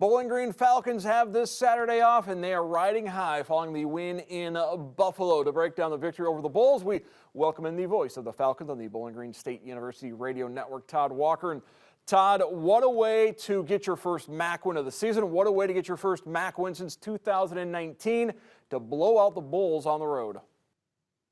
Bowling Green Falcons have this Saturday off, and they are riding high following the win in Buffalo. To break down the victory over the Bulls, we welcome in the voice of the Falcons on the Bowling Green State University Radio Network, Todd Walker. And Todd, what a way to get your first MAC win of the season. What a way to get your first MAC win since 2019 to blow out the Bulls on the road.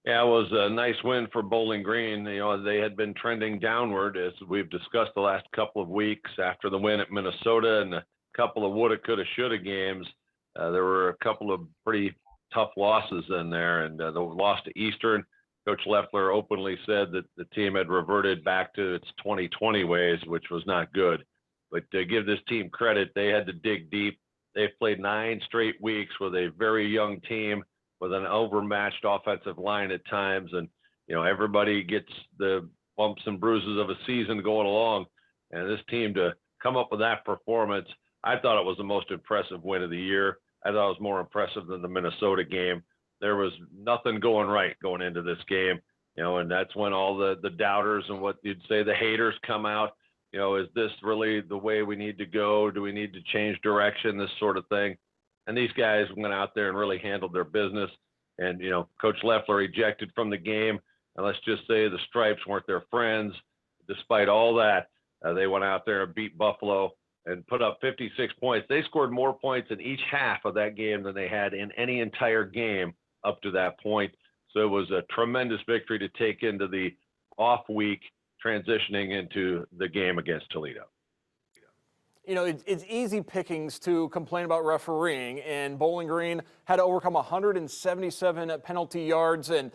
Yeah, it was a nice win for Bowling Green. You know, they had been trending downward, as we've discussed the last couple of weeks after the win at Minnesota and a couple of woulda, coulda, shoulda games. There were a couple of pretty tough losses in there, and the loss to Eastern. Coach Leffler openly said that the team had reverted back to its 2020 ways, which was not good. But to give this team credit, they had to dig deep. They've played 9 straight weeks with a very young team with an overmatched offensive line at times. And, you know, everybody gets the bumps and bruises of a season going along. And this team to come up with that performance, I thought it was the most impressive win of the year. I thought it was more impressive than the Minnesota game. There was nothing going right going into this game, you know, and that's when all the doubters and what you'd say the haters come out. You know, is this really the way we need to go? Do we need to change direction? This sort of thing. And these guys went out there and really handled their business. And, you know, Coach Leffler ejected from the game. And let's just say the Stripes weren't their friends. Despite all that, they went out there and beat Buffalo and put up 56 points. They scored more points in each half of that game than they had in any entire game up to that point. So it was a tremendous victory to take into the off week, transitioning into the game against Toledo. You know, it's easy pickings to complain about refereeing, and Bowling Green had to overcome 177 penalty yards, and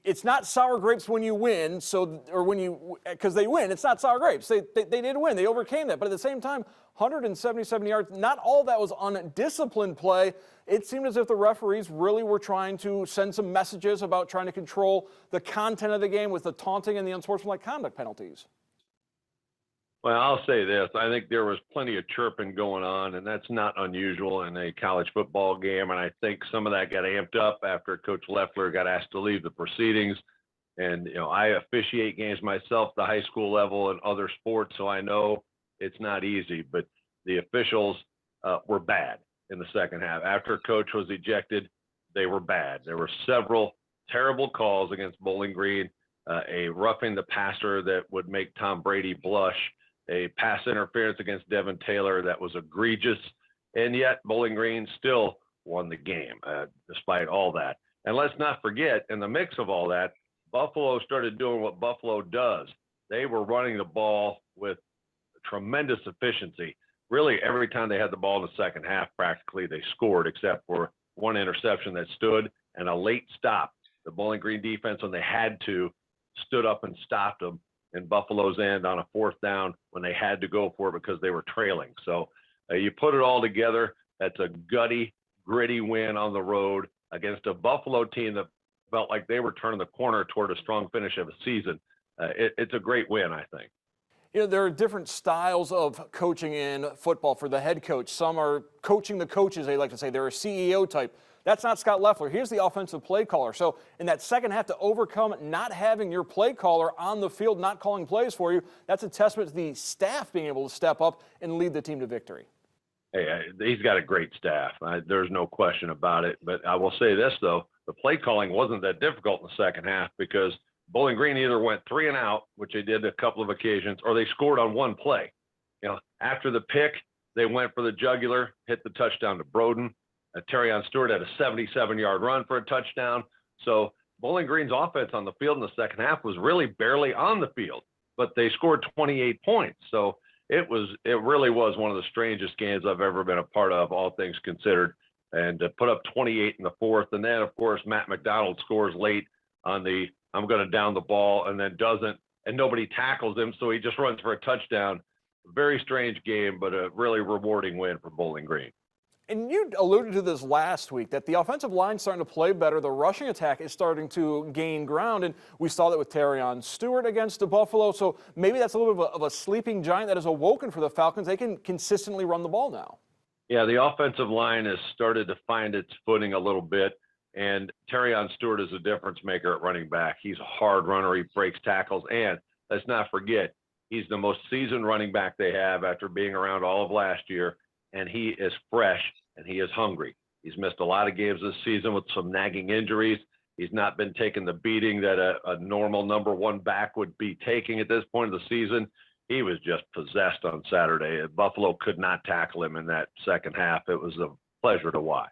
it's not sour grapes when you win, because they win, it's not sour grapes. They did win, they overcame that, but at the same time, 177 yards, not all that was undisciplined play. It seemed as if the referees really were trying to send some messages about trying to control the content of the game with the taunting and the unsportsmanlike conduct penalties. Well, I'll say this. I think there was plenty of chirping going on, and that's not unusual in a college football game. And I think some of that got amped up after Coach Leffler got asked to leave the proceedings. And, you know, I officiate games myself, the high school level and other sports, so I know it's not easy. But the officials were bad in the second half. After Coach was ejected, they were bad. There were several terrible calls against Bowling Green, a roughing the passer that would make Tom Brady blush, a pass interference against Devin Taylor that was egregious, and yet Bowling Green still won the game despite all that. And let's not forget, in the mix of all that, Buffalo started doing what Buffalo does. They were running the ball with tremendous efficiency. Really, every time they had the ball in the second half, practically they scored, except for one interception that stood and a late stop. The Bowling Green defense, when they had to, stood up and stopped them in Buffalo's end on a 4th down when they had to go for it because they were trailing. So you put it all together, that's a gutty, gritty win on the road against a Buffalo team that felt like they were turning the corner toward a strong finish of a season. It's a great win, I think. You know, there are different styles of coaching in football for the head coach. Some are coaching the coaches, they like to say. They're a CEO type. That's not Scott Leffler. Here's the offensive play caller. So in that second half, to overcome not having your play caller on the field, not calling plays for you, that's a testament to the staff being able to step up and lead the team to victory. Hey, he's got a great staff. There's no question about it. But I will say this, though. The play calling wasn't that difficult in the second half because Bowling Green either went 3 and out, which they did a couple of occasions, or they scored on one play. You know, after the pick, they went for the jugular, hit the touchdown to Broden. Terrion Stewart had a 77-yard run for a touchdown. So Bowling Green's offense on the field in the second half was really barely on the field, but they scored 28 points. So it really was one of the strangest games I've ever been a part of, all things considered, and to put up 28 in the 4th. And then, of course, Matt McDonald scores late on the I'm going to down the ball and then doesn't, and nobody tackles him, so he just runs for a touchdown. Very strange game, but a really rewarding win for Bowling Green. And you alluded to this last week, that the offensive line's starting to play better. The rushing attack is starting to gain ground, and we saw that with Terrion Stewart against the Buffalo. So maybe that's a little bit of a sleeping giant that has awoken for the Falcons. They can consistently run the ball now. Yeah, the offensive line has started to find its footing a little bit, and Terrion Stewart is a difference maker at running back. He's a hard runner. He breaks tackles, and let's not forget, he's the most seasoned running back they have after being around all of last year. and he is fresh and he is hungry. He's missed a lot of games this season with some nagging injuries. He's not been taking the beating that a normal number one back would be taking at this point of the season. He was just possessed on Saturday. Buffalo could not tackle him in that second half. It was a pleasure to watch.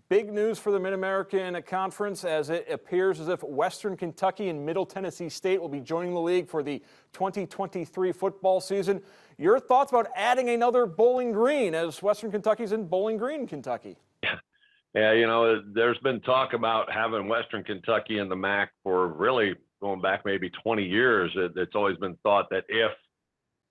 Big news for the Mid-American Conference, as it appears as if Western Kentucky and Middle Tennessee State will be joining the league for the 2023 football season. Your thoughts about adding another Bowling Green, as Western Kentucky's in Bowling Green, Kentucky? Yeah, you know, there's been talk about having Western Kentucky in the MAC for really going back maybe 20 years. It's always been thought that if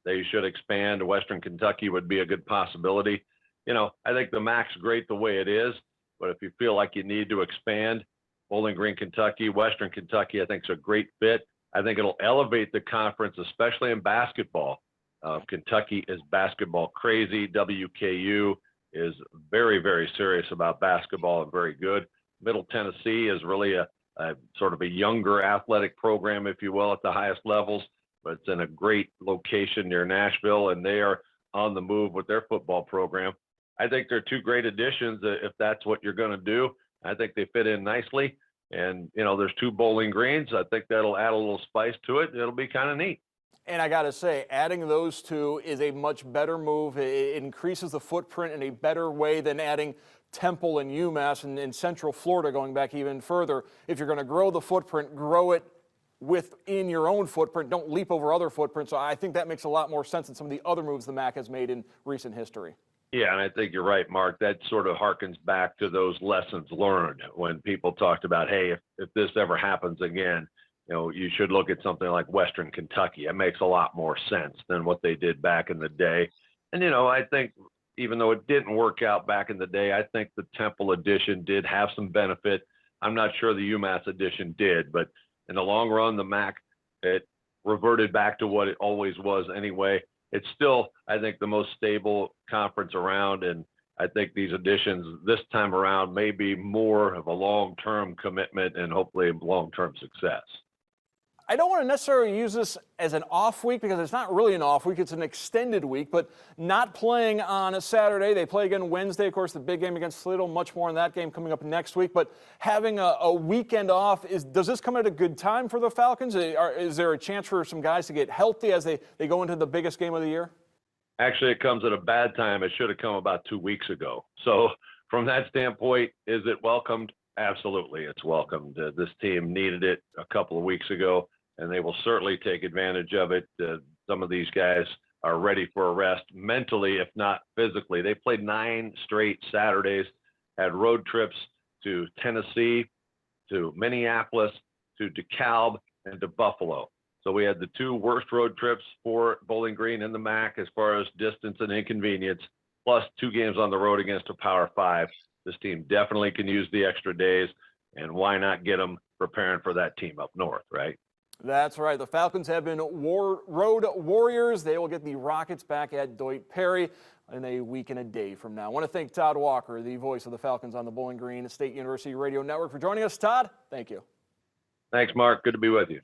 they should expand, Western Kentucky would be a good possibility. You know, I think the MAC's great the way it is. But if you feel like you need to expand, Bowling Green, Kentucky, Western Kentucky, I think is a great fit. I think it'll elevate the conference, especially in basketball. Kentucky is basketball crazy. WKU is very, very serious about basketball and very good. Middle Tennessee is really a sort of a younger athletic program, if you will, at the highest levels, but it's in a great location near Nashville, and they are on the move with their football program. I think they're two great additions if that's what you're going to do. I think they fit in nicely. And, you know, there's two Bowling Greens. I think that'll add a little spice to it. It'll be kind of neat. And I got to say, adding those two is a much better move. It increases the footprint in a better way than adding Temple and UMass and Central Florida going back even further. If you're going to grow the footprint, grow it within your own footprint. Don't leap over other footprints. So I think that makes a lot more sense than some of the other moves the MAC has made in recent history. Yeah, and I think you're right, Mark. That sort of harkens back to those lessons learned when people talked about, hey, if this ever happens again, you know, you should look at something like Western Kentucky. It makes a lot more sense than what they did back in the day. And, you know, I think even though it didn't work out back in the day, I think the Temple edition did have some benefit. I'm not sure the UMass edition did, but in the long run, the MAC, it reverted back to what it always was anyway. It's still, I think, the most stable conference around, and I think these additions this time around may be more of a long-term commitment and hopefully long-term success. I don't want to necessarily use this as an off week because it's not really an off week. It's an extended week, but not playing on a Saturday. They play again Wednesday. Of course, the big game against Toledo, much more on that game coming up next week. But having a weekend off, does this come at a good time for the Falcons? Is there a chance for some guys to get healthy as they go into the biggest game of the year? Actually, it comes at a bad time. It should have come about 2 weeks ago. So from that standpoint, is it welcomed? Absolutely, it's welcomed. This team needed it a couple of weeks ago, and they will certainly take advantage of it. Some of these guys are ready for a rest mentally, if not physically. They played 9 straight Saturdays, had road trips to Tennessee, to Minneapolis, to DeKalb, and to Buffalo. So we had the 2 worst road trips for Bowling Green in the MAC as far as distance and inconvenience, plus 2 games on the road against a Power 5. This team definitely can use the extra days, and why not get them preparing for that team up north, right? That's right. The Falcons have been road warriors. They will get the Rockets back at Deutsch Perry in a week and a day from now. I want to thank Todd Walker, the voice of the Falcons on the Bowling Green State University Radio Network, for joining us. Todd, thank you. Thanks, Mark. Good to be with you.